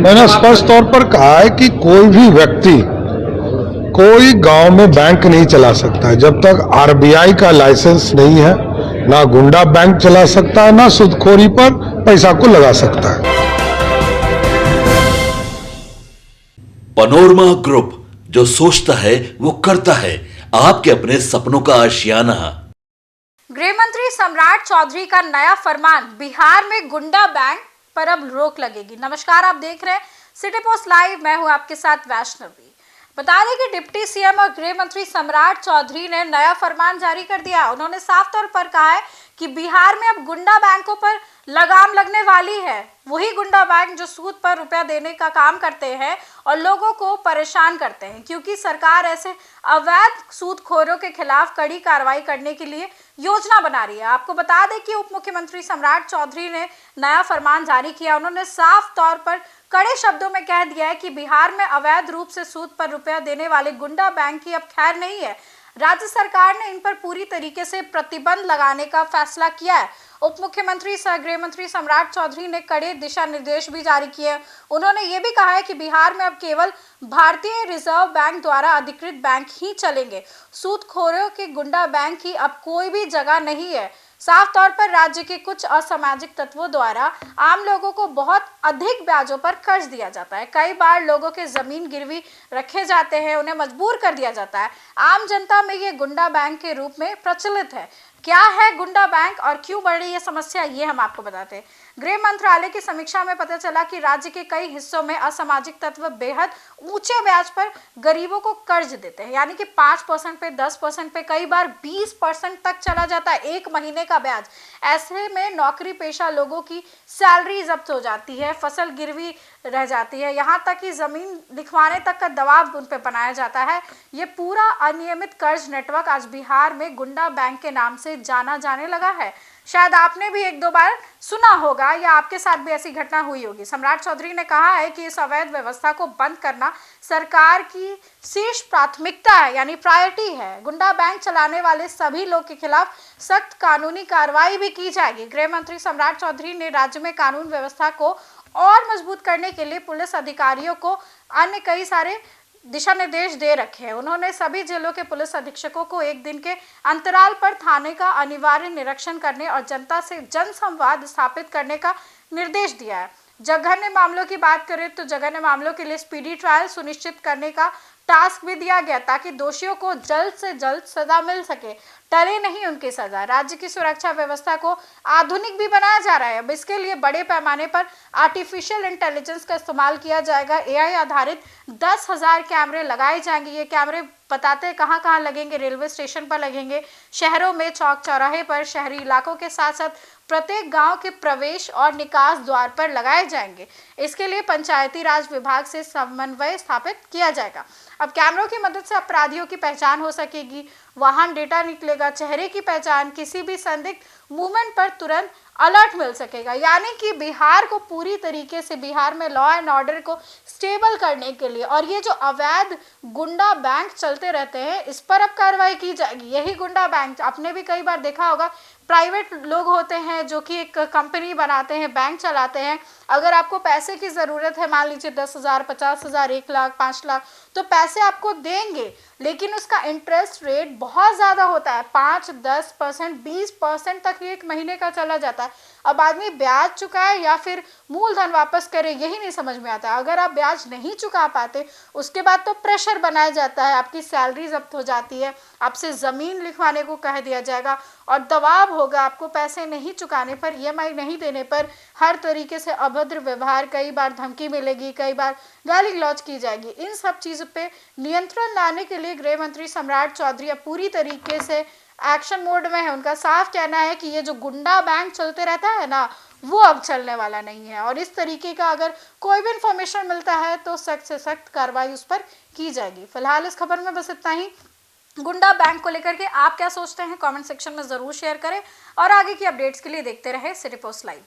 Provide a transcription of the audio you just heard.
मैंने स्पष्ट तौर पर कहा है कि कोई भी व्यक्ति कोई गांव में बैंक नहीं चला सकता है जब तक आरबीआई का लाइसेंस नहीं है। ना गुंडा बैंक चला सकता है, ना सूदखोरी पर पैसा को लगा सकता है। पनोरमा ग्रुप, जो सोचता है वो करता है। आपके अपने सपनों का आशियाना। गृह मंत्री सम्राट चौधरी का नया फरमान, बिहार में गुंडा बैंक पर अब रोक लगेगी। नमस्कार, आप देख रहे हैं सिटी पोस्ट लाइव। मैं हूं आपके साथ वैष्णवी। बता दें कि डिप्टी सीएम और गृह मंत्री सम्राट चौधरी ने नया फरमान जारी कर दिया है। उन्होंने साफ तौर पर कहा है कि बिहार में अब गुंडा बैंकों पर लगाम लगने वाली है। वही गुंडा बैंक जो सूद पर रुपया देने का काम करते हैं और लोगों को परेशान करते हैं, क्योंकि सरकार ऐसे अवैध सूदखोरों के खिलाफ कड़ी कार्रवाई करने के लिए योजना बना रही है। आपको बता दें कि उप मुख्यमंत्री सम्राट चौधरी ने नया फरमान जारी किया। उन्होंने साफ तौर पर कड़े शब्दों में कह दिया है कि बिहार में अवैध रूप से सूद पर रुपया देने वाले गुंडा बैंक की अब खैर नहीं है। राज्य सरकार ने इन पर पूरी तरीके से प्रतिबंध लगाने का फैसला किया है। उप मुख्यमंत्री सह गृह मंत्री सम्राट चौधरी ने कड़े दिशा निर्देश भी जारी किए हैं। उन्होंने ये भी कहा है कि बिहार में अब केवल भारतीय रिजर्व बैंक द्वारा अधिकृत बैंक ही चलेंगे। सूदखोरों के गुंडा बैंक की अब कोई भी जगह नहीं है। साफ तौर पर राज्य के कुछ असामाजिक तत्वों द्वारा आम लोगों को बहुत अधिक ब्याजों पर कर्ज दिया जाता है। कई बार लोगों के जमीन गिरवी रखे जाते हैं, उन्हें मजबूर कर दिया जाता है। आम जनता में ये गुंडा बैंक के रूप में प्रचलित है। क्या है गुंडा बैंक और क्यों बढ़ रही है समस्या, ये हम आपको बताते हैं। गृह मंत्रालय की समीक्षा में पता चला कि राज्य के कई हिस्सों में असामाजिक तत्व बेहद ऊंचे ब्याज पर गरीबों को कर्ज देते हैं, यानी कि 5% पे, 10% पे, कई बार 20% तक चला जाता है एक महीने का ब्याज। ऐसे में नौकरी पेशा लोगों की सैलरी जब्त हो जाती है, फसल गिरवी रह जाती है, यहाँ तक कि जमीन लिखवाने तक का दबाव उन पर बनाया जाता है। ये पूरा अनियमित कर्ज नेटवर्क आज बिहार में गुंडा बैंक के नाम से जाना जाने लगा है। शायद आपने भी एक दो बार सुना होगा या आपके साथ भी ऐसी घटना हुई होगी। सम्राट चौधरी ने कहा है कि इस अवैध व्यवस्था को बंद करना सरकार की शीर्ष प्राथमिकता है, यानी प्रायोरिटी है। गुंडा बैंक चलाने वाले सभी लोग के खिलाफ सख्त कानूनी कार्रवाई भी की जाएगी। गृह मंत्री सम्राट चौधरी ने राज्य में कानून व्यवस्था को और मजबूत करने के लिए पुलिस अधिकारियों को अन्य कई सारे दिशा निर्देश दे रखे हैं। उन्होंने सभी जिलों के पुलिस अधीक्षकों को एक दिन के अंतराल पर थाने का अनिवार्य निरीक्षण करने और जनता से जनसंवाद स्थापित करने का निर्देश दिया है। जघन्य मामलों की बात करें तो जघन्य मामलों के लिए स्पीडी ट्रायल सुनिश्चित करने का टास्क भी दिया गया, ताकि दोषियों को जल्द से जल्द सजा मिल सके, टले नहीं उनकी सजा। राज्य की सुरक्षा व्यवस्था को आधुनिक भी बनाया जा रहा है। अब इसके लिए बड़े पैमाने पर आर्टिफिशियल इंटेलिजेंस का इस्तेमाल किया जाएगा। एआई आधारित 10,000 कैमरे लगाए जाएंगे। ये कैमरे बताते हैं कहाँ कहाँ लगेंगे। रेलवे स्टेशन पर लगेंगे, शहरों में चौक चौराहे पर, शहरी इलाकों के साथ साथ प्रत्येक गांव के प्रवेश और निकास द्वार पर लगाए जाएंगे। इसके लिए पंचायती राज विभाग से समन्वय स्थापित किया जाएगा। अब कैमरों की मदद से अपराधियों की पहचान हो सकेगी, वाहन डेटा निकलेगा, चेहरे की पहचान, किसी भी संदिग्ध मूवमेंट पर तुरंत अलर्ट मिल सकेगा। यानी कि बिहार को पूरी तरीके से, बिहार में लॉ एंड ऑर्डर को स्टेबल करने के लिए और ये जो अवैध गुंडा बैंक चलते रहते हैं, इस पर अब कार्रवाई की जाएगी। यही गुंडा बैंक आपने भी कई बार देखा होगा, प्राइवेट लोग होते हैं जो कि एक कंपनी बनाते हैं, बैंक चलाते हैं। अगर आपको पैसे की ज़रूरत है, मान लीजिए 10,000, 50,000, 1 लाख, 5 लाख, तो पैसे आपको देंगे, लेकिन उसका इंटरेस्ट रेट बहुत ज़्यादा होता है। 5, 10%, 20% तक एक महीने का चला जाता है। अब आदमी ब्याज चुकाए या फिर मूलधन वापस करे, यही नहीं समझ में आता। अगर आप ब्याज नहीं चुका पाते, उसके बाद तो प्रेशर बनाया जाता है, आपकी सैलरी जब्त हो जाती है, आपसे ज़मीन लिखवाने को कह दिया जाएगा और दबाव होगा आपको पैसे नहीं चुकाने पर, ईएमआई नहीं देने पर। हर तरीके से अभद्र व्यवहार, कई बार धमकी मिलेगी, कई बार गाली गलौज की जाएगी। इन सब चीज़ों पे नियंत्रण लाने के लिए गृह मंत्री सम्राट चौधरी अब पूरी तरीके से एक्शन मोड में है। उनका साफ कहना है कि ये जो गुंडा बैंक चलते रहता है ना, वो अब चलने वाला नहीं है और इस तरीके का अगर कोई भी इंफॉर्मेशन मिलता है तो सख्त से सख्त कार्रवाई उस पर की जाएगी। फिलहाल इस खबर में बस इतना ही। गुंडा बैंक को लेकर के आप क्या सोचते हैं, कमेंट सेक्शन में ज़रूर शेयर करें और आगे की अपडेट्स के लिए देखते रहे सिटी पोस्ट लाइव।